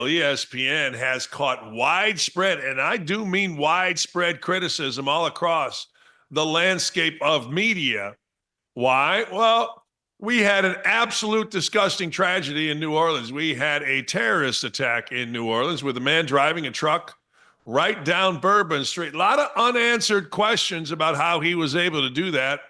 ESPN has caught widespread, and I do mean widespread criticism all across the landscape of media. Why? Well, we had an absolute disgusting tragedy in New Orleans. We had a terrorist attack in New Orleans with a man driving a truck right down Bourbon Street. A lot of unanswered questions about how he was able to do that.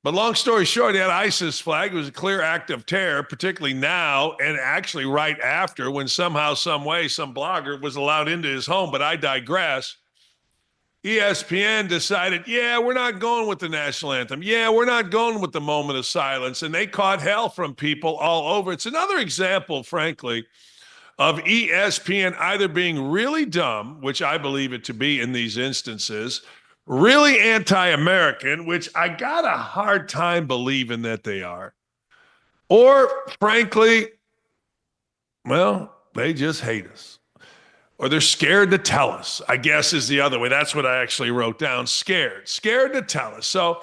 But long story short, he had ISIS flag. It was a clear act of terror, particularly now and actually right after when somehow, some way, some blogger was allowed into his home. But I digress. ESPN decided, yeah, we're not going with the national anthem. Yeah, we're not going with the moment of silence. And they caught hell from people all over. It's another example, frankly, of ESPN either being really dumb, which I believe it to be in these instances, really anti-American, which I got a hard time believing that they are, or frankly, well, they just hate us. Or they're scared to tell us, I guess is the other way. That's what I actually wrote down. Scared to tell us. So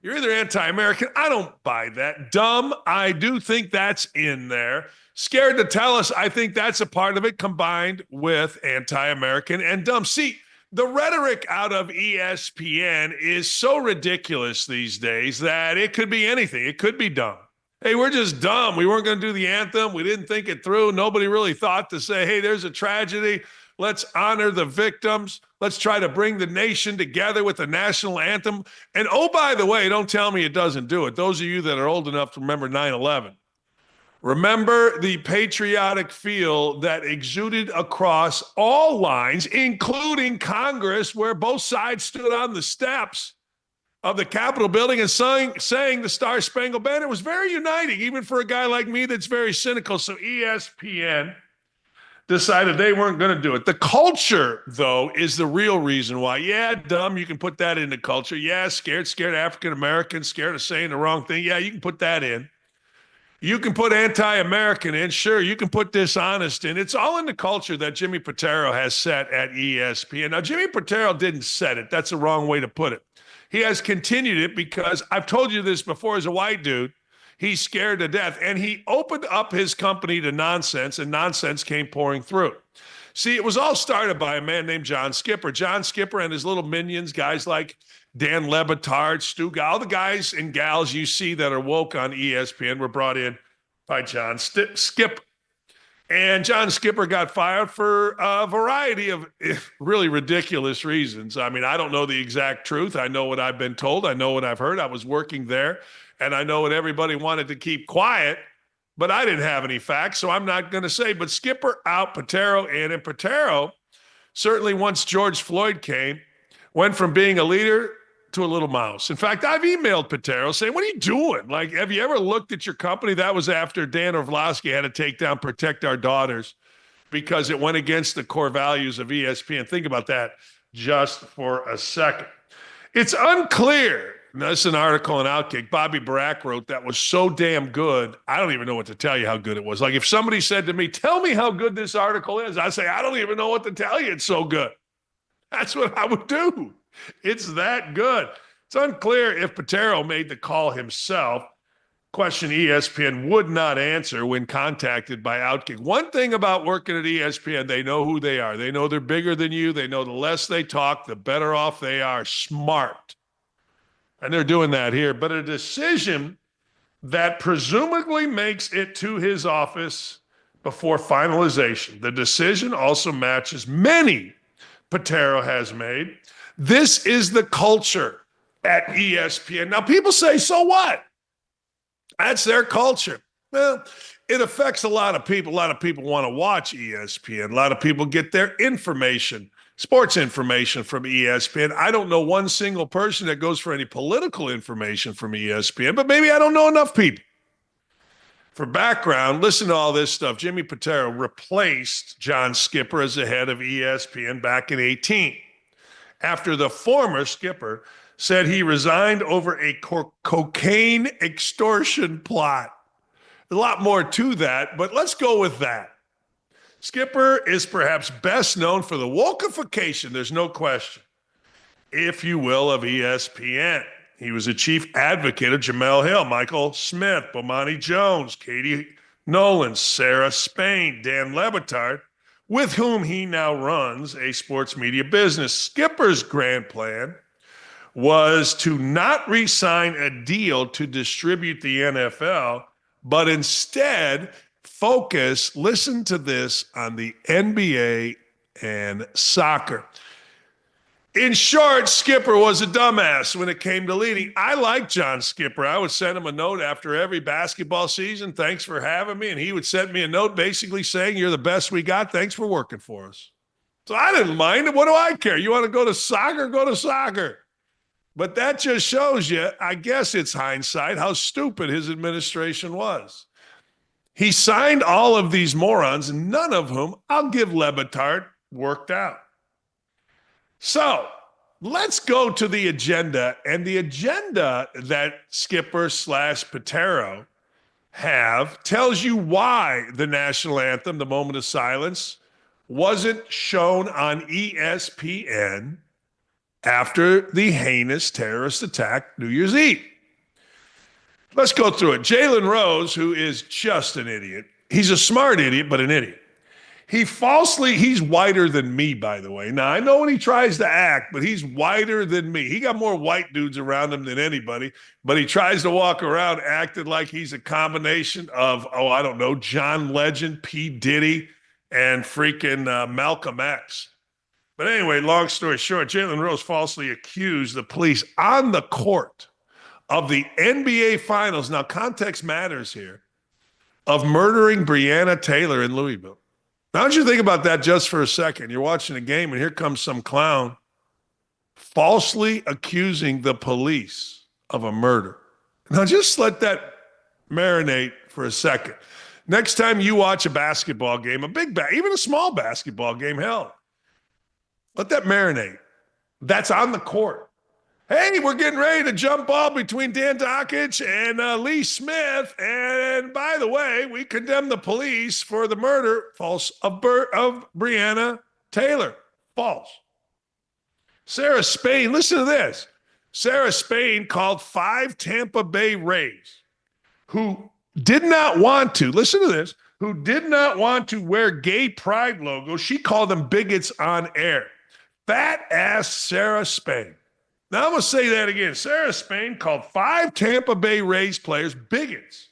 you're either anti-American. I don't buy that. Dumb. I do think that's in there. Scared to tell us. I think that's a part of it combined with anti-American and dumb. See, the rhetoric out of ESPN is so ridiculous these days that it could be anything. It could be dumb. Hey, we're just dumb. We weren't going to do the anthem. We didn't think it through. Nobody really thought to say, hey, there's a tragedy. Let's honor the victims. Let's try to bring the nation together with the national anthem. And oh, by the way, don't tell me it doesn't do it. Those of you that are old enough to remember 9/11, remember the patriotic feel that exuded across all lines, including Congress, where both sides stood on the steps of the Capitol building and sang the Star Spangled Banner. It was very uniting, even for a guy like me that's very cynical. So ESPN decided they weren't going to do it. The culture, though, is the real reason why. Yeah, dumb, you can put that into culture. Yeah, scared African-Americans, scared of saying the wrong thing. Yeah, you can put that in. You can put anti-American in. Sure, you can put dishonest in. It's all in the culture that Jimmy Pitaro has set at ESPN. Now, Jimmy Pitaro didn't set it. That's the wrong way to put it. He has continued it because I've told you this before as a white dude. He's scared to death. And he opened up his company to nonsense, and nonsense came pouring through. See, it was all started by a man named John Skipper. John Skipper and his little minions, guys like Dan Le Batard, Stu, all the guys and gals you see that are woke on ESPN were brought in by John Skipper. And John Skipper got fired for a variety of really ridiculous reasons. I mean, I don't know the exact truth. I know what I've been told. I know what I've heard. I was working there, and I know what everybody wanted to keep quiet, but I didn't have any facts, so I'm not going to say. But Skipper out, Pitaro in, and Pitaro, certainly once George Floyd came, went from being a leader to a little mouse. In fact, I've emailed Pitaro saying, what are you doing? Like, have you ever looked at your company? That was after Dan Orlovsky had to take down Protect Our Daughters because it went against the core values of ESPN. Think about that just for a second. It's unclear. Now, this is an article in OutKick. Bobby Barack wrote that was so damn good. I don't even know what to tell you how good it was. Like if somebody said to me, tell me how good this article is, I say, I don't even know what to tell you. It's so good. That's what I would do. It's that good. It's unclear if Pitaro made the call himself. Question ESPN would not answer when contacted by OutKick. One thing about working at ESPN, they know who they are. They know they're bigger than you. They know the less they talk, the better off they are. Smart. And they're doing that here. But a decision that presumably makes it to his office before finalization. The decision also matches many Pitaro has made. This is the culture at ESPN. Now, people say, so what? That's their culture. Well, it affects a lot of people. A lot of people want to watch ESPN. A lot of people get their information, sports information from ESPN. I don't know one single person that goes for any political information from ESPN, but maybe I don't know enough people. For background, listen to all this stuff. Jimmy Pitaro replaced John Skipper as the head of ESPN back in 2018. After the former Skipper said he resigned over a cocaine extortion plot. A lot more to that, but let's go with that. Skipper is perhaps best known for the wokeification, there's no question, if you will, of ESPN. He was a chief advocate of Jamel Hill, Michael Smith, Bomani Jones, Katie Nolan, Sarah Spain, Dan Lebitard, with whom he now runs a sports media business. Skipper's grand plan was to not re-sign a deal to distribute the NFL, but instead focus, listen to this, on the NBA and soccer. In short, Skipper was a dumbass when it came to leading. I like John Skipper. I would send him a note after every basketball season. Thanks for having me. And he would send me a note basically saying, you're the best we got. Thanks for working for us. So I didn't mind it. What do I care? You want to go to soccer? Go to soccer. But that just shows you, I guess it's hindsight, how stupid his administration was. He signed all of these morons, none of whom, I'll give Lebitard, worked out. So let's go to the agenda. And the agenda that Skipper / Patero have tells you why the national anthem, the moment of silence, wasn't shown on ESPN after the heinous terrorist attack New Year's Eve. Let's go through it. Jalen Rose, who is just an idiot. He's a smart idiot, but an idiot. He's whiter than me, by the way. Now, I know when he tries to act, but he's whiter than me. He got more white dudes around him than anybody, but he tries to walk around acting like he's a combination of, I don't know, John Legend, P. Diddy, and freaking Malcolm X. But anyway, long story short, Jalen Rose falsely accused the police on the court of the NBA Finals, now context matters here, of murdering Breonna Taylor in Louisville. Now, don't you think about that just for a second? You're watching a game, and here comes some clown falsely accusing the police of a murder. Now, just let that marinate for a second. Next time you watch a basketball game, even a small basketball game, hell, let that marinate. That's on the court. Hey, we're getting ready to jump ball between Dan Dakich and Lee Smith. And by the way, we condemn the police for the murder, false, of Breonna Taylor. False. Sarah Spain, listen to this. Sarah Spain called 5 Tampa Bay Rays who did not want to, listen to this, who did not want to wear gay pride logos. She called them bigots on air. Fat ass Sarah Spain. Now I'm going to say that again. Sarah Spain called 5 Tampa Bay Rays players bigots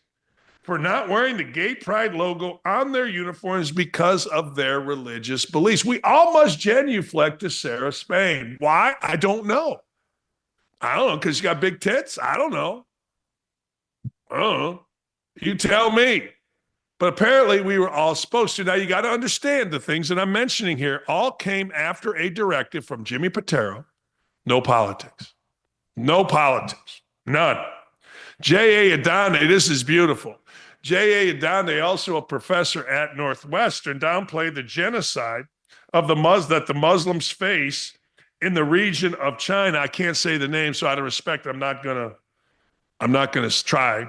for not wearing the gay pride logo on their uniforms because of their religious beliefs. We all must genuflect to Sarah Spain. Why? I don't know. Because she got big tits? I don't know. You tell me. But apparently we were all supposed to. Now you got to understand the things that I'm mentioning here all came after a directive from Jimmy Patero. No politics. No politics. None. J.A. Adonde, this is beautiful. J.A. Adonde, also a professor at Northwestern, downplayed the genocide of that the Muslims face in the region of China. I can't say the name, so out of respect, I'm not gonna try.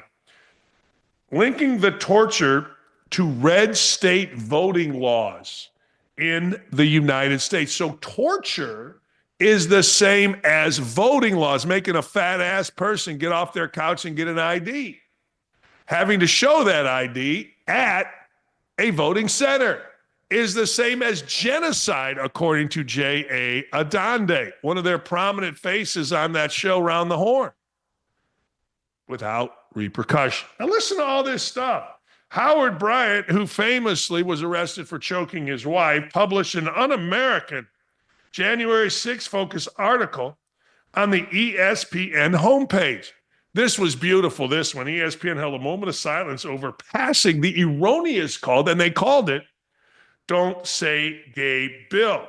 Linking the torture to red state voting laws in the United States. So torture is the same as voting laws, making a fat ass person get off their couch and get an ID, having to show that ID at a voting center is the same as genocide, according to J.A. Adonde, one of their prominent faces on that show Round the Horn, without repercussion. Now listen to all this stuff. Howard Bryant, who famously was arrested for choking his wife, published an un-American January 6th focus article on the ESPN homepage. This was beautiful. This one, ESPN held a moment of silence over passing the erroneous call, and they called it Don't Say Gay Bill.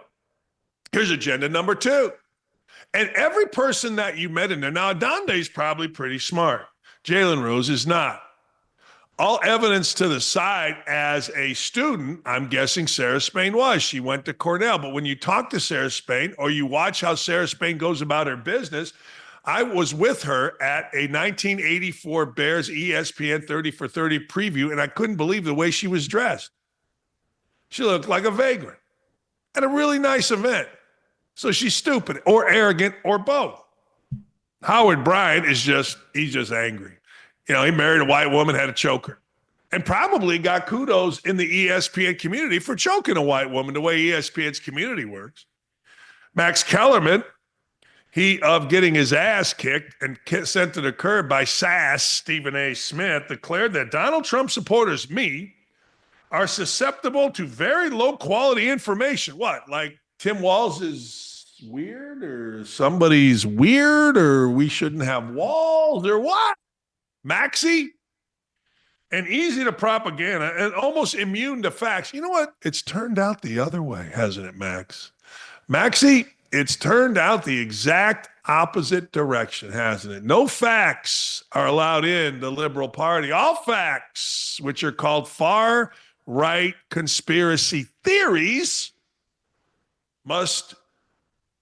Here's agenda number 2. And every person that you met in there, now Adonde's probably pretty smart. Jalen Rose is not. All evidence to the side as a student, I'm guessing Sarah Spain was. She went to Cornell. But when you talk to Sarah Spain or you watch how Sarah Spain goes about her business, I was with her at a 1984 Bears ESPN 30 for 30 preview, and I couldn't believe the way she was dressed. She looked like a vagrant at a really nice event. So she's stupid or arrogant or both. Howard Bryant he's just angry. He married a white woman, had a choker. and probably got kudos in the ESPN community for choking a white woman the way ESPN's community works. Max Kellerman, he of getting his ass kicked and sent to the curb by SAS Stephen A. Smith, declared that Donald Trump supporters, me, are susceptible to very low quality information. What, like Tim Walz is weird or somebody's weird or we shouldn't have walls or what? Maxie? And easy to propaganda and almost immune to facts. You know what? It's turned out the other way, hasn't it, Max? Maxie, it's turned out the exact opposite direction, hasn't it? No facts are allowed in the liberal party. All facts, which are called far-right conspiracy theories, must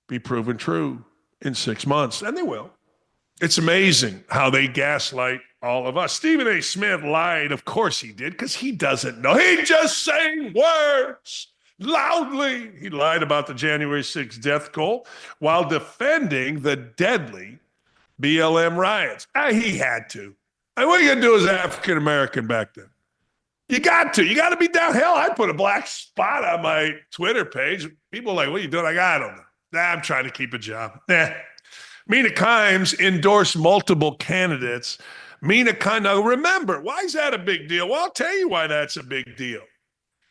be proven true in 6 months, and they will. It's amazing how they gaslight all of us. Stephen A. Smith lied. Of course he did, because he doesn't know. He's just saying words loudly. He lied about the January 6th death toll while defending the deadly BLM riots. He had to. What are you going to do as an African-American back then? You got to. You got to be down. Hell, I put a black spot on my Twitter page. People are like, what are you doing? I don't know. I'm trying to keep a job. Mina Kimes endorsed multiple candidates. Now remember, why is that a big deal? Well, I'll tell you why that's a big deal.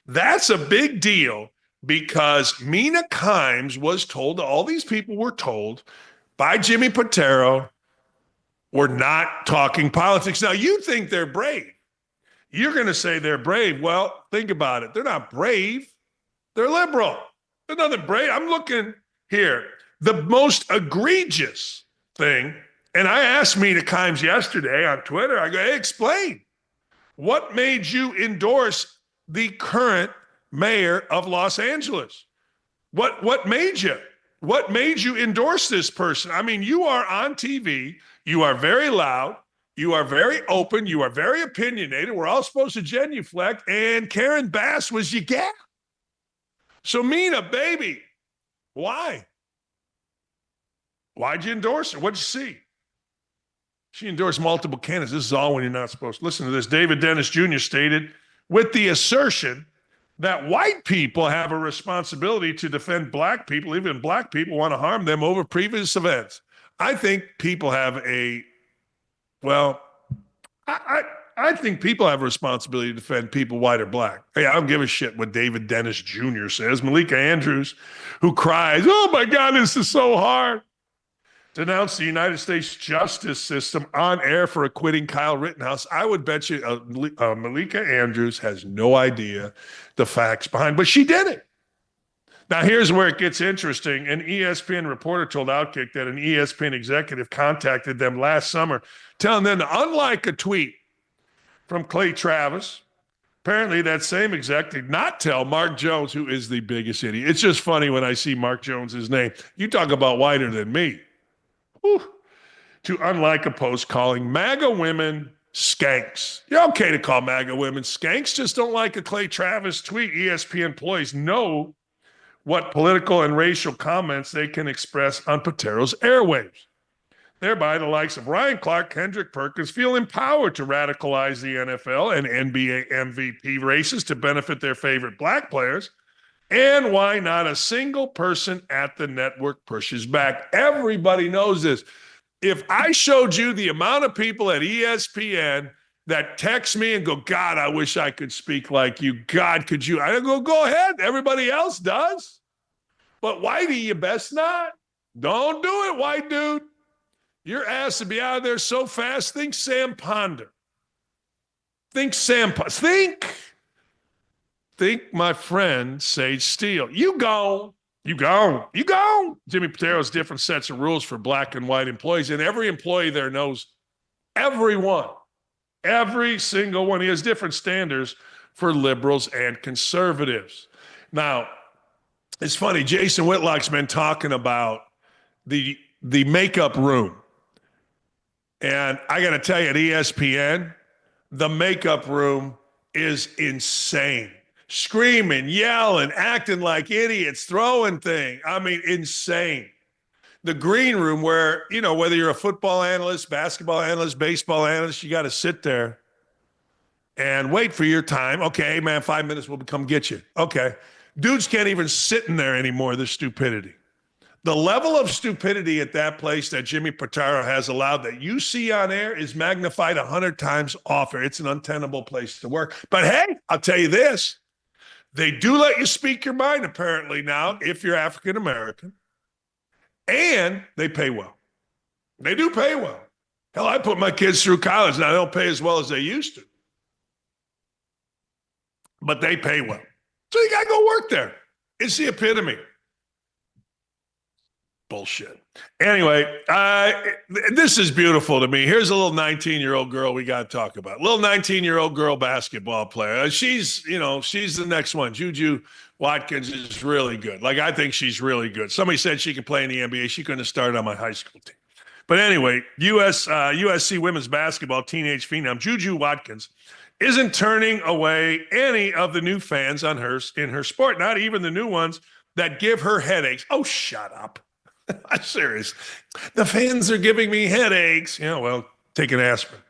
That's a big deal because Mina Kimes was told, all these people were told by Jimmy Patero, we're not talking politics. Now, you think they're brave. You're going to say they're brave. Well, think about it. They're not brave. They're liberal. There's nothing brave. I'm looking here. The most egregious thing, and I asked Mina Kimes yesterday on Twitter, I go, hey, explain. What made you endorse the current mayor of Los Angeles? What made you? What made you endorse this person? I mean, you are on TV. You are very loud. You are very open. You are very opinionated. We're all supposed to genuflect. And Karen Bass was your gal. So Mina, baby, why? Why'd you endorse her? What'd you see? She endorsed multiple candidates. This is all when you're not supposed to. Listen to this. David Dennis Jr. stated, with the assertion that white people have a responsibility to defend black people, even black people want to harm them over previous events. I think people have I think people have a responsibility to defend people, white or black. Hey, I don't give a shit what David Dennis Jr. says. Malika Andrews, who cries, oh my God, this is so hard, denounced the United States justice system on air for acquitting Kyle Rittenhouse. I would bet you Malika Andrews has no idea the facts behind, but she did it. Now, here's where it gets interesting. An ESPN reporter told OutKick that an ESPN executive contacted them last summer, telling them to unlike a tweet from Clay Travis. Apparently, that same exec did not tell Mark Jones, who is the biggest idiot. It's just funny when I see Mark Jones's name. You talk about whiter than me. Whew. To unlike a post calling MAGA women skanks. You're okay to call MAGA women skanks, just don't like a Clay Travis tweet. ESPN employees know what political and racial comments they can express on Patero's airwaves. Thereby, the likes of Ryan Clark, Kendrick Perkins feel empowered to radicalize the NFL and NBA MVP races to benefit their favorite black players. And why not a single person at the network pushes back? Everybody knows this. If I showed you the amount of people at ESPN that text me and go, God, I wish I could speak like you. God, could you? I go ahead. Everybody else does. But Whitey, you best not. Don't do it, white dude. Your ass to be out of there so fast. Think Sam Ponder. Think, my friend, Sage Steele. You go. Jimmy Patero has different sets of rules for black and white employees, and every employee there knows everyone. Every single one. He has different standards for liberals and conservatives. Now, it's funny. Jason Whitlock's been talking about the makeup room. And I got to tell you, at ESPN, the makeup room is insane. Screaming, yelling, acting like idiots, throwing things. I mean, insane. The green room where, whether you're a football analyst, basketball analyst, baseball analyst, you got to sit there and wait for your time. Okay, man, 5 minutes, we'll come get you. Okay. Dudes can't even sit in there anymore, this stupidity. The level of stupidity at that place that Jimmy Pitaro has allowed that you see on air is magnified 100 times offer. It's an untenable place to work. But hey, I'll tell you this. They do let you speak your mind, apparently, now, if you're African American. And they pay well. They do pay well. Hell, I put my kids through college. Now, they don't pay as well as they used to. But they pay well. So you got to go work there. It's the epitome. Bullshit. Anyway, this is beautiful to me. Here's a little 19-year-old girl we got to talk about. Little 19-year-old girl basketball player. She's the next one. Juju Watkins is really good. Like, I think she's really good. Somebody said she could play in the NBA. She couldn't have started on my high school team. But anyway, USC women's basketball teenage phenom Juju Watkins isn't turning away any of the new fans in her sport, not even the new ones that give her headaches. Oh, shut up. I'm serious. The fans are giving me headaches. Yeah, well, take an aspirin.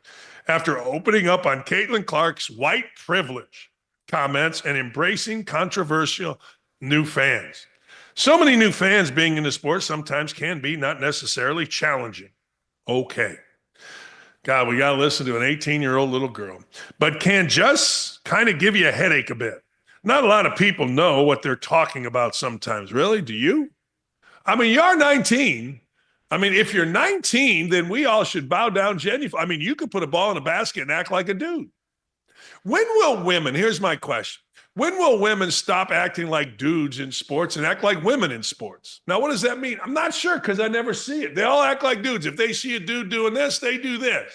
After opening up on Caitlin Clark's white privilege comments and embracing controversial new fans. So many new fans being in the sport sometimes can be not necessarily challenging. Okay. God, we got to listen to an 18-year-old little girl, but can just kind of give you a headache a bit. Not a lot of people know what they're talking about sometimes. Really? Do you? I mean, you're 19. I mean, if you're 19, then we all should bow down genuinely. I mean, you could put a ball in a basket and act like a dude. When will women, here's my question. When will women stop acting like dudes in sports and act like women in sports? Now, what does that mean? I'm not sure because I never see it. They all act like dudes. If they see a dude doing this, they do this.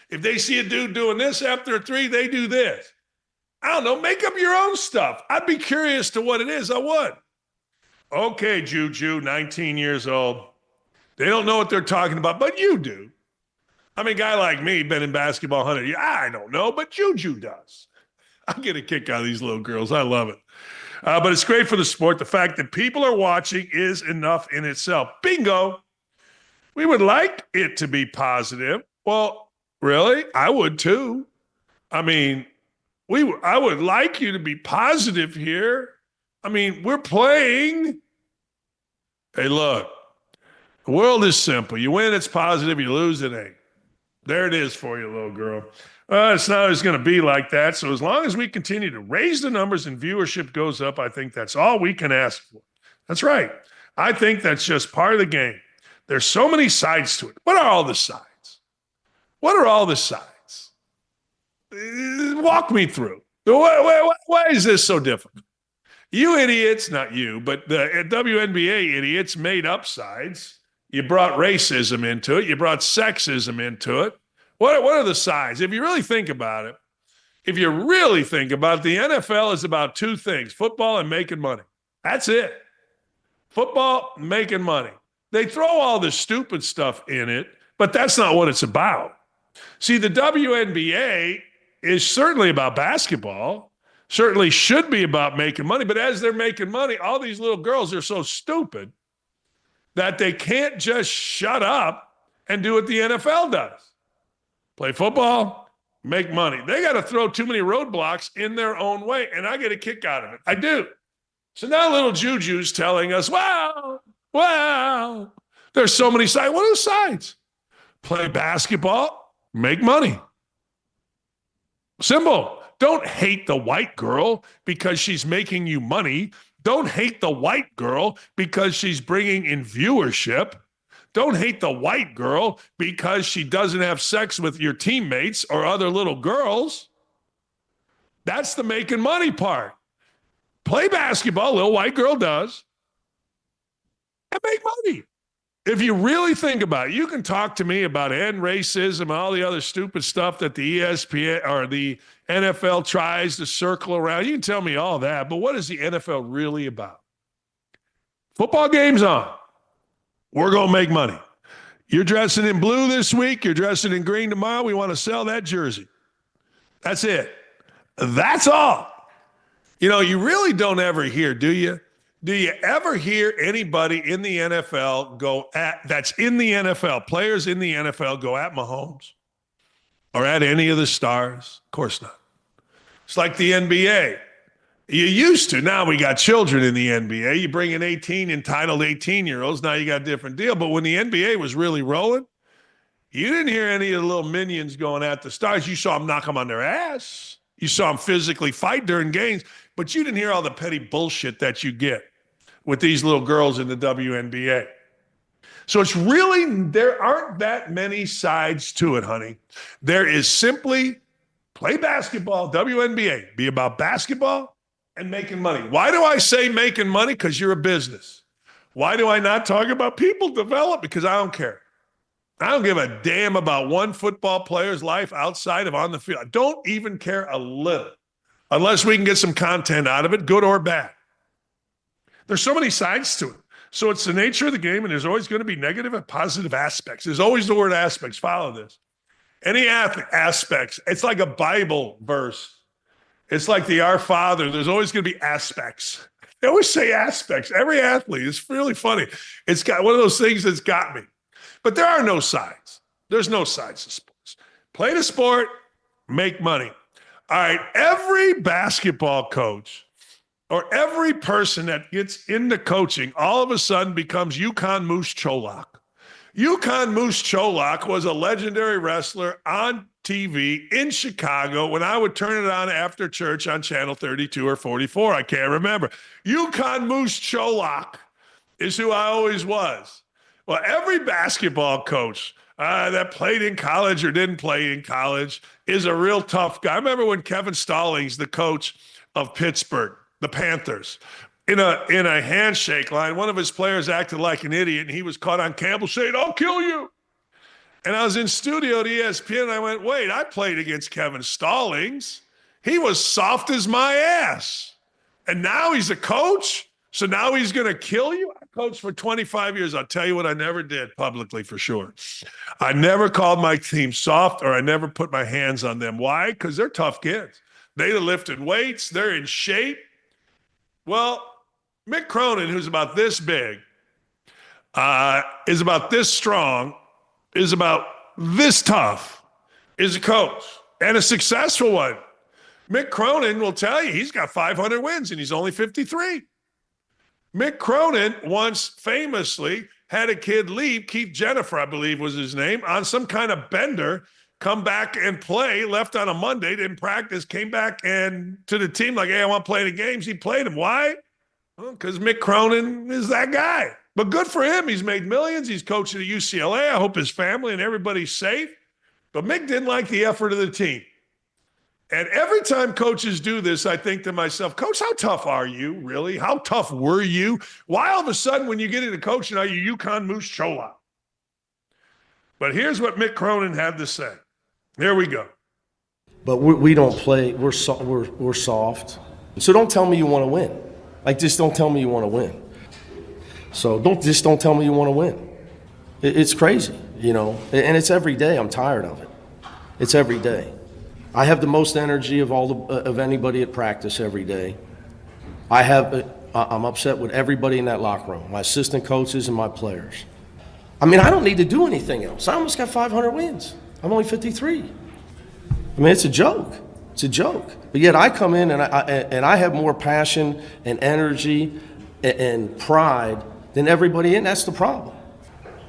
If they see a dude doing this after a three, they do this. I don't know. Make up your own stuff. I'd be curious to what it is. I would. Okay, Juju, 19 years old. They don't know what they're talking about, but you do. I mean, a guy like me, been in basketball 100 years, I don't know, but Juju does. I get a kick out of these little girls. I love it. But it's great for the sport. The fact that people are watching is enough in itself. Bingo. We would like it to be positive. Well, really? I would too. I mean, I would like you to be positive here. I mean, we're playing. Hey, look, the world is simple. You win, it's positive. You lose, it ain't. There it is for you, little girl. It's not always going to be like that. So as long as we continue to raise the numbers and viewership goes up, I think that's all we can ask for. That's right. I think that's just part of the game. There's so many sides to it. What are all the sides? What are all the sides? Walk me through. Why is this so difficult? You idiots, not you, but the WNBA idiots made up sides. You brought racism into it. You brought sexism into it. What are the sides? If you really think about it, the NFL is about two things, football and making money. That's it. Football, making money. They throw all this stupid stuff in it, but that's not what it's about. See, the WNBA is certainly about basketball, certainly should be about making money, but as they're making money, all these little girls are so stupid that they can't just shut up and do what the NFL does. Play football, make money. They got to throw too many roadblocks in their own way, and I get a kick out of it. I do. So now little Juju's telling us, wow, there's so many sides. What are the sides? Play basketball, make money. Simple. Don't hate the white girl because she's making you money. Don't hate the white girl because she's bringing in viewership. Don't hate the white girl because she doesn't have sex with your teammates or other little girls. That's the making money part. Play basketball, little white girl does, and make money. If you really think about it, you can talk to me about end racism and all the other stupid stuff that the ESPN or the NFL tries to circle around. You can tell me all that, but what is the NFL really about? Football game's on. We're going to make money. You're dressing in blue this week. You're dressing in green tomorrow. We want to sell that jersey. That's it. That's all. You know, you really don't ever hear, do you? Do you ever hear anybody in the NFL that's in the NFL, players in the NFL go at Mahomes or at any of the stars? Of course not. It's like the NBA. You used to. Now we got children in the NBA. You bring in 18 entitled 18-year-olds. Now you got a different deal. But when the NBA was really rolling, you didn't hear any of the little minions going at the stars. You saw them knock them on their ass. You saw them physically fight during games. But you didn't hear all the petty bullshit that you get with these little girls in the WNBA. So it's really, there aren't that many sides to it, honey. There is simply play basketball, WNBA, be about basketball and making money. Why do I say making money? Because you're a business. Why do I not talk about people develop? Because I don't care. I don't give a damn about one football player's life outside of on the field. I don't even care a little, unless we can get some content out of it, good or bad. There's so many sides to it. So it's the nature of the game, and there's always going to be negative and positive aspects. There's always the word aspects. Follow this. Any aspects, it's like a Bible verse. It's like the Our Father. There's always going to be aspects. They always say aspects. Every athlete. It's really funny. It's got one of those things that's got me. But there are no sides. There's no sides to sports. Play the sport, make money. All right, every basketball coach or every person that gets into coaching all of a sudden becomes Yukon Moose Cholak. Yukon Moose Cholak was a legendary wrestler on TV in Chicago when I would turn it on after church on channel 32 or 44. I can't remember. Yukon Moose Cholak is who I always was. Well, every basketball coach that played in college or didn't play in college is a real tough guy. I remember when Kevin Stallings, the coach of Pittsburgh, the Panthers, in a handshake line, one of his players acted like an idiot, and he was caught on Campbell saying, "I'll kill you." And I was in studio at ESPN, and I went, wait, I played against Kevin Stallings. He was soft as my ass. And now he's a coach? So now he's going to kill you? I coached for 25 years. I'll tell you what I never did publicly for sure. I never called my team soft, or I never put my hands on them. Why? Because they're tough kids. They lifted weights. They're in shape. Well, Mick Cronin, who's about this big, is about this strong, is about this tough, is a coach, and a successful one. Mick Cronin will tell you he's got 500 wins, and he's only 53. Mick Cronin once famously had a kid leave, Keith Jennifer, I believe was his name, on some kind of bender, come back and play, left on a Monday, didn't practice, came back and to the team like, hey, I want to play the games. He played him. Why? Well, because Mick Cronin is that guy. But good for him. He's made millions. He's coaching at UCLA. I hope his family and everybody's safe. But Mick didn't like the effort of the team. And every time coaches do this, I think to myself, Coach, how tough are you, really? How tough were you? Why all of a sudden when you get into coaching are you Yukon Moose Cholak? But here's what Mick Cronin had to say. Here we go. But we don't play. We're soft. So don't tell me you want to win. Like, just don't tell me you want to win. So don't tell me you want to win. It's crazy, you know. And it's every day. I'm tired of it. It's every day. I have the most energy of anybody at practice every day. I'm upset with everybody in that locker room, my assistant coaches and my players. I mean, I don't need to do anything else. I almost got 500 wins. I'm only 53. I mean, it's a joke. It's a joke. But yet I come in and I have more passion and energy and pride than everybody in. That's the problem.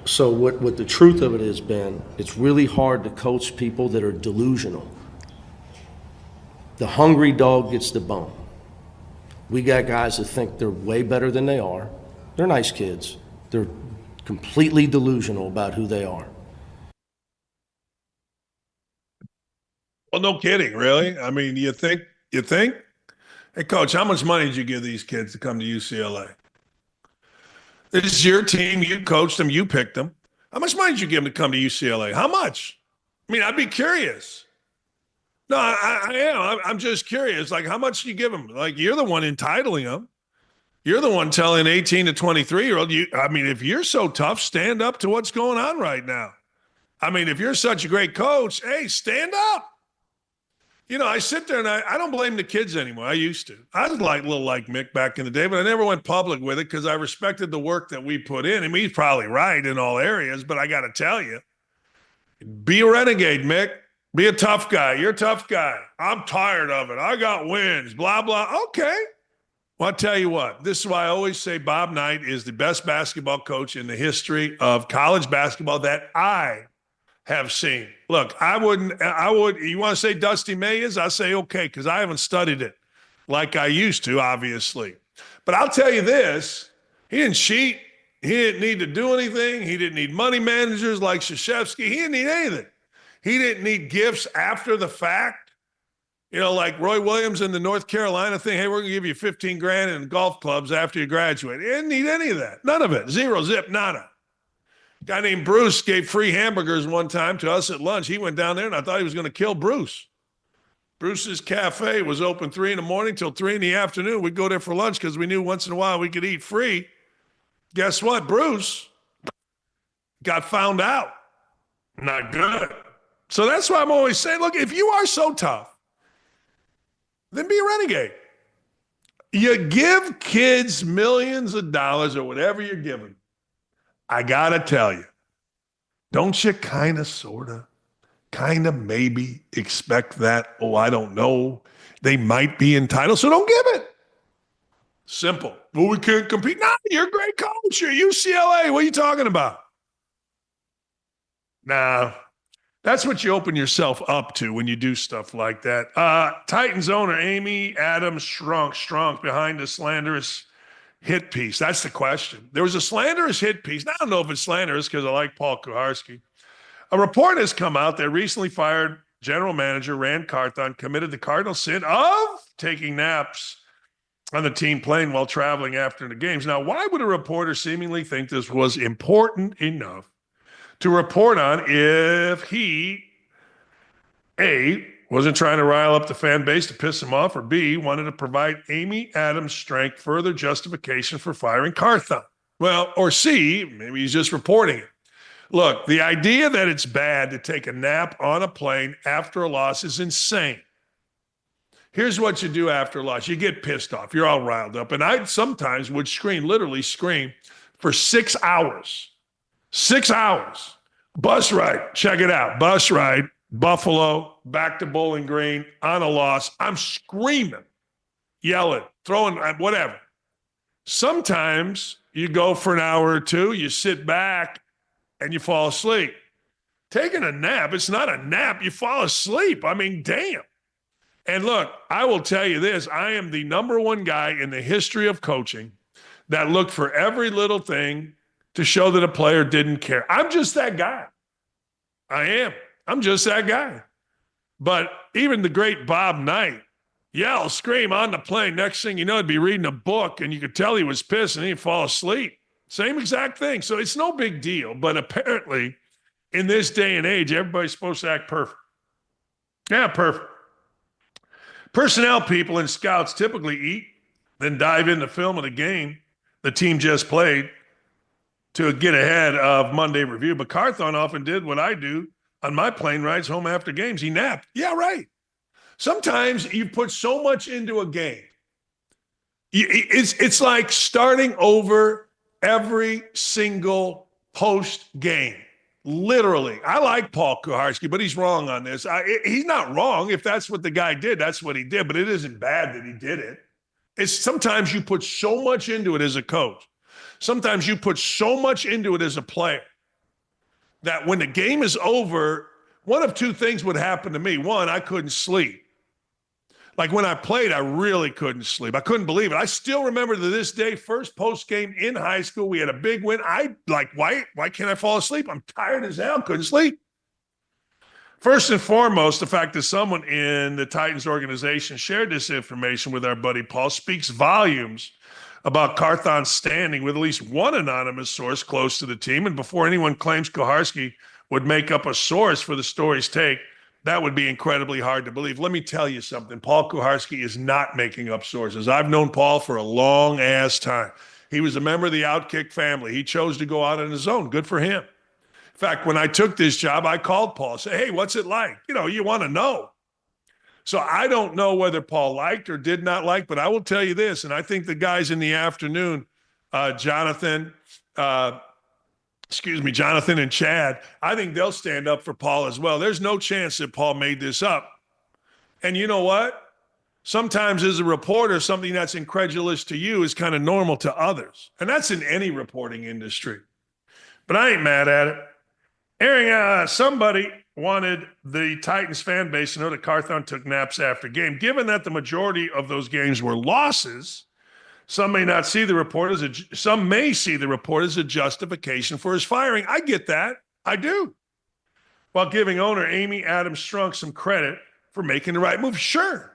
So what the truth of it is, Ben, it's really hard to coach people that are delusional. The hungry dog gets the bone. We got guys that think they're way better than they are. They're nice kids. They're completely delusional about who they are. Well, no kidding, really. I mean, you think? Hey, Coach, how much money did you give these kids to come to UCLA? This is your team. You coached them. You picked them. How much money did you give them to come to UCLA? How much? I mean, I'd be curious. No, I am. I'm just curious. Like, how much do you give them? Like, you're the one entitling them. You're the one telling 18 to 23-year-old, I mean, if you're so tough, stand up to what's going on right now. I mean, if you're such a great coach, hey, stand up. You know, I sit there and I don't blame the kids anymore. I used to. I was like a little like Mick back in the day, but I never went public with it because I respected the work that we put in. I mean, he's probably right in all areas, but I got to tell you, be a renegade, Mick. Be a tough guy. You're a tough guy. I'm tired of it. I got wins, blah, blah. Okay. Well, I'll tell you what. This is why I always say Bob Knight is the best basketball coach in the history of college basketball that I have seen. Look, you want to say Dusty May is? I say okay, because I haven't studied it like I used to, obviously. But I'll tell you this, he didn't cheat. He didn't need to do anything. He didn't need money managers like Krzyzewski. He didn't need anything. He didn't need gifts after the fact. You know, like Roy Williams in the North Carolina thing, hey, we're going to give you 15 grand in golf clubs after you graduate. He didn't need any of that. None of it. Zero, zip, nada. A guy named Bruce gave free hamburgers one time to us at lunch. He went down there, and I thought he was going to kill Bruce. Bruce's Cafe was open 3 a.m. till 3 p.m. We'd go there for lunch because we knew once in a while we could eat free. Guess what? Bruce got found out. Not good. So that's why I'm always saying, look, if you are so tough, then be a renegade. You give kids millions of dollars or whatever you're giving. I got to tell you, don't you kind of, sort of, maybe expect that? Oh, I don't know. They might be entitled, so don't give it. Simple. Well, we can't compete. No, you're a great coach. You're UCLA. What are you talking about? Nah. That's what you open yourself up to when you do stuff like that. Titans owner Amy Adams Strunk behind the slanderous hit piece. That's the question. There was a slanderous hit piece. Now, I don't know if it's slanderous because I like Paul Kuharsky. A report has come out that recently fired general manager Rand Carthon committed the cardinal sin of taking naps on the team plane while traveling after the games. Now, why would a reporter seemingly think this was important enough to report on if he, A, wasn't trying to rile up the fan base to piss him off, or B, wanted to provide Amy Adams strength further justification for firing Carthon? Well, or C, maybe he's just reporting it. Look, the idea that it's bad to take a nap on a plane after a loss is insane. Here's what you do after a loss. You get pissed off. You're all riled up. And I sometimes would literally scream for 6 hours. 6 hours. Bus ride. Check it out. Bus ride. Buffalo, back to Bowling Green, on a loss. I'm screaming, yelling, throwing, whatever. Sometimes you go for an hour or two, you sit back, and you fall asleep. Taking a nap, it's not a nap. You fall asleep. I mean, damn. And look, I will tell you this. I am the number one guy in the history of coaching that looked for every little thing to show that a player didn't care. I'm just that guy. I am. I'm just that guy. But even the great Bob Knight, yell, scream on the plane. Next thing you know, he'd be reading a book, and you could tell he was pissed, and he'd fall asleep. Same exact thing. So it's no big deal. But apparently, in this day and age, everybody's supposed to act perfect. Yeah, perfect. Personnel people and scouts typically eat, then dive into film of the game the team just played to get ahead of Monday review. But Carthon often did what I do on my plane rides home after games. He napped. Yeah, right. Sometimes you put so much into a game. It's like starting over every single post game. Literally. I like Paul Kuharsky, but he's wrong on this. He's not wrong. If that's what the guy did, that's what he did. But it isn't bad that he did it. It's sometimes you put so much into it as a coach. Sometimes you put so much into it as a player that when the game is over, one of two things would happen to me. One, I couldn't sleep. Like when I played, I really couldn't sleep. I couldn't believe it. I still remember to this day, first post game in high school, we had a big win. Why can't I fall asleep? I'm tired as hell. Couldn't sleep. First and foremost, the fact that someone in the Titans organization shared this information with our buddy Paul speaks volumes about Carthon's standing with at least one anonymous source close to the team. And before anyone claims Kuharsky would make up a source for the story's take, that would be incredibly hard to believe. Let me tell you something. Paul Kuharsky is not making up sources. I've known Paul for a long ass time. He was a member of the OutKick family. He chose to go out on his own. Good for him. In fact, when I took this job, I called Paul, say, hey, what's it like? You want to know. So I don't know whether Paul liked or did not like, but I will tell you this, and I think the guys in the afternoon, Jonathan, Jonathan and Chad, I think they'll stand up for Paul as well. There's no chance that Paul made this up. And you know what? Sometimes as a reporter, something that's incredulous to you is kind of normal to others. And that's in any reporting industry. But I ain't mad at it. Aaron, somebody wanted the Titans fan base to know that Carthon took naps after game. Given that the majority of those games were losses, some may see the report as a justification for his firing. I get that. I do. While giving owner Amy Adams Strunk some credit for making the right move. Sure.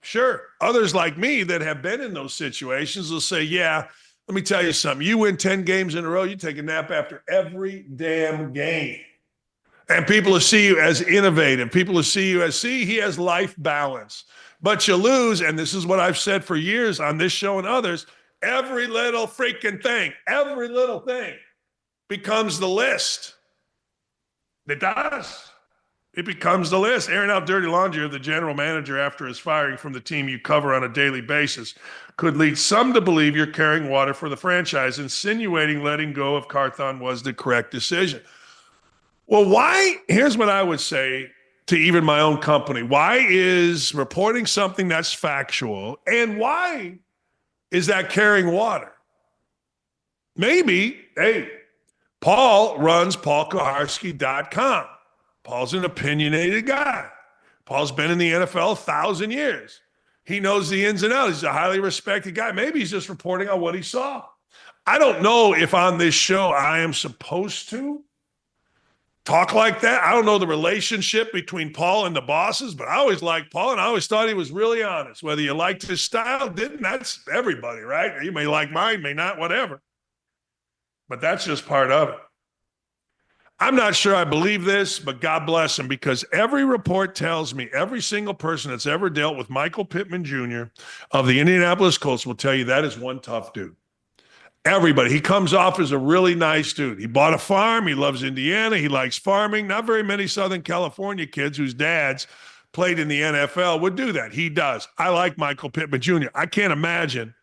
Sure. Others like me that have been in those situations will say, yeah, let me tell you something. You win 10 games in a row, you take a nap after every damn game. And people will see you as innovative. People will see you as, he has life balance. But you lose, and this is what I've said for years on this show and others, every little freaking thing, every little thing becomes the list. It does. It becomes the list. Airing out dirty laundry of the general manager after his firing from the team you cover on a daily basis could lead some to believe you're carrying water for the franchise, insinuating letting go of Carthon was the correct decision. Well, why? Here's what I would say to even my own company. Why is reporting something that's factual, and why is that carrying water? Maybe, hey, Paul runs paulkoharski.com. Paul's an opinionated guy. Paul's been in the NFL 1,000 years. He knows the ins and outs. He's a highly respected guy. Maybe he's just reporting on what he saw. I don't know if on this show I am supposed to talk like that. I don't know the relationship between Paul and the bosses, but I always liked Paul, and I always thought he was really honest. Whether you liked his style, didn't, that's everybody, right? You may like mine, may not, whatever. But that's just part of it. I'm not sure I believe this, but God bless him, because every report tells me, every single person that's ever dealt with Michael Pittman Jr. of the Indianapolis Colts will tell you that is one tough dude. Everybody. He comes off as a really nice dude. He bought a farm. He loves Indiana. He likes farming. Not very many Southern California kids whose dads played in the NFL would do that. He does. I like Michael Pittman Jr. I can't imagine.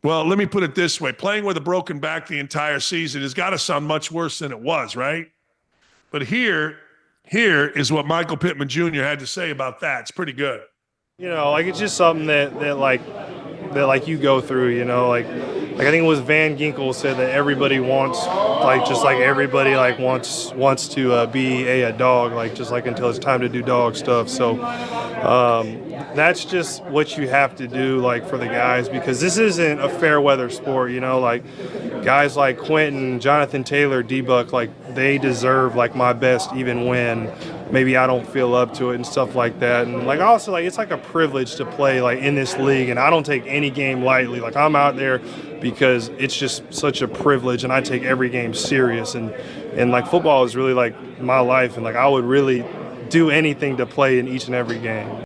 Well, let me put it this way. Playing with a broken back the entire season has got to sound much worse than it was, right? But here is what Michael Pittman Jr. had to say about that. It's pretty good. You know, like, it's just something that you go through, you know, like I think it was Van Ginkel said that everybody wants, like, just like everybody like wants to be a dog, like, just like until it's time to do dog stuff. So that's just what you have to do, like, for the guys, because this isn't a fair weather sport, you know, like guys like Quentin, Jonathan Taylor, D-Buck, like, they deserve like my best even when maybe I don't feel up to it and stuff like that. And like also, like, it's like a privilege to play like in this league, and I don't take any game lightly. Like, I'm out there because it's just such a privilege, and I take every game serious, and like football is really like my life, and like I would really do anything to play in each and every game.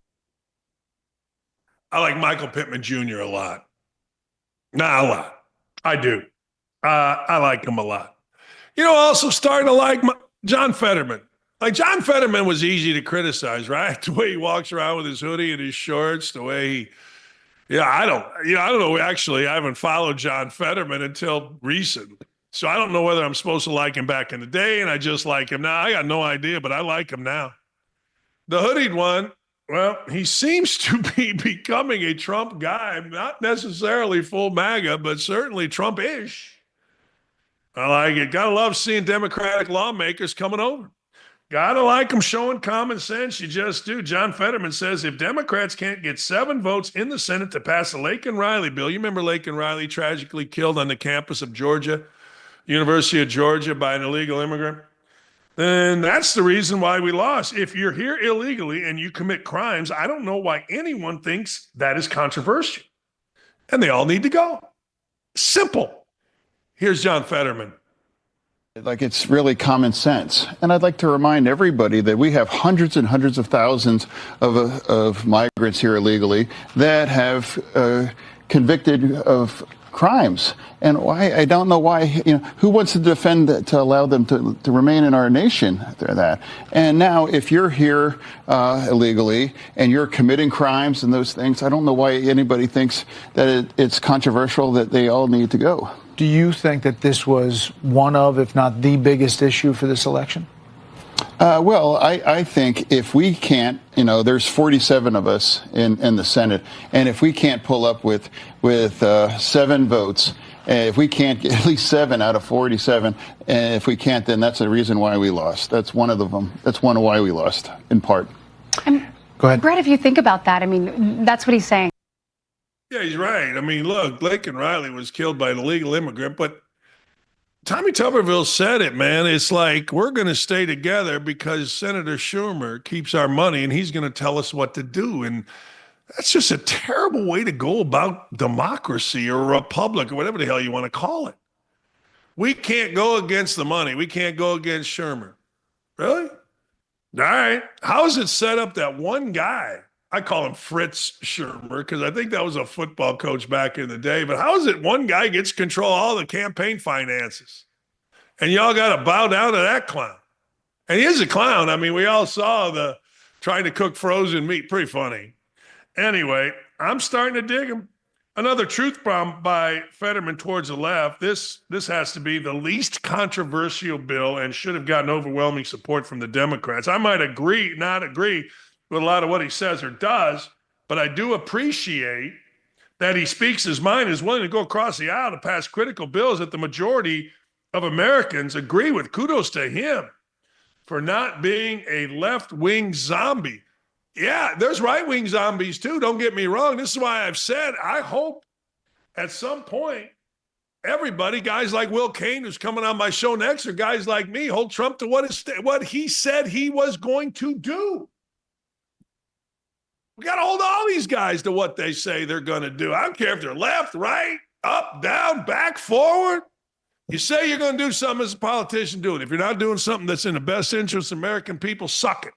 I like Michael Pittman Jr. a lot. Not a lot. I do. I like him a lot. You know, also starting to like John Fetterman. Like, John Fetterman was easy to criticize, right? The way he walks around with his hoodie and his shorts, the way he, I don't know. Actually, I haven't followed John Fetterman until recently. So I don't know whether I'm supposed to like him back in the day and I just like him now. I got no idea, but I like him now. The hoodied one, well, he seems to be becoming a Trump guy, not necessarily full MAGA, but certainly Trump-ish. I like it. Gotta love seeing Democratic lawmakers coming over. Gotta like them showing common sense. You just do. John Fetterman says if Democrats can't get 7 votes in the Senate to pass the Laken Riley bill, you remember Laken Riley tragically killed on the campus of Georgia, University of Georgia, by an illegal immigrant? Then that's the reason why we lost. If you're here illegally and you commit crimes, I don't know why anyone thinks that is controversial. And they all need to go. Simple. Here's John Fetterman. Like, it's really common sense. And I'd like to remind everybody that we have hundreds and hundreds of thousands of migrants here illegally that have convicted of crimes. And why, I don't know why, who wants to defend that, to allow them to remain in our nation after that? And now if you're here illegally and you're committing crimes and those things, I don't know why anybody thinks that it's controversial that they all need to go. Do you think that this was one of, if not the biggest issue for this election? Well, I think if we can't, there's 47 of us in the Senate, and if we can't pull up with 7 votes, if we can't get at least 7 out of 47, and if we can't, then that's the reason why we lost. That's one of them. That's one of why we lost, in part. Go ahead. Brett, if you think about that, I mean, that's what he's saying. Yeah, he's right. I mean, look, Laken Riley was killed by an illegal immigrant, but Tommy Tuberville said it, man. It's like, we're going to stay together because Senator Schumer keeps our money and he's going to tell us what to do. And that's just a terrible way to go about democracy or a republic or whatever the hell you want to call it. We can't go against the money. We can't go against Schumer. Really? All right. How is it set up that one guy, I call him Fritz Schumer because I think that was a football coach back in the day. But how is it one guy gets control of all the campaign finances? And y'all got to bow down to that clown. And he is a clown. I mean, we all saw the trying to cook frozen meat. Pretty funny. Anyway, I'm starting to dig him. Another truth bomb by Fetterman towards the left. This has to be the least controversial bill and should have gotten overwhelming support from the Democrats. I might not agree with a lot of what he says or does, but I do appreciate that he speaks his mind, is willing to go across the aisle to pass critical bills that the majority of Americans agree with. Kudos to him for not being a left-wing zombie. Yeah, there's right-wing zombies too, don't get me wrong. This is why I've said I hope at some point everybody, guys like Will Cain, who's coming on my show next, or guys like me, hold Trump to what he said he was going to do. We got to hold all these guys to what they say they're going to do. I don't care if they're left, right, up, down, back, forward. You say you're going to do something as a politician, do it. If you're not doing something that's in the best interest of American people, suck it.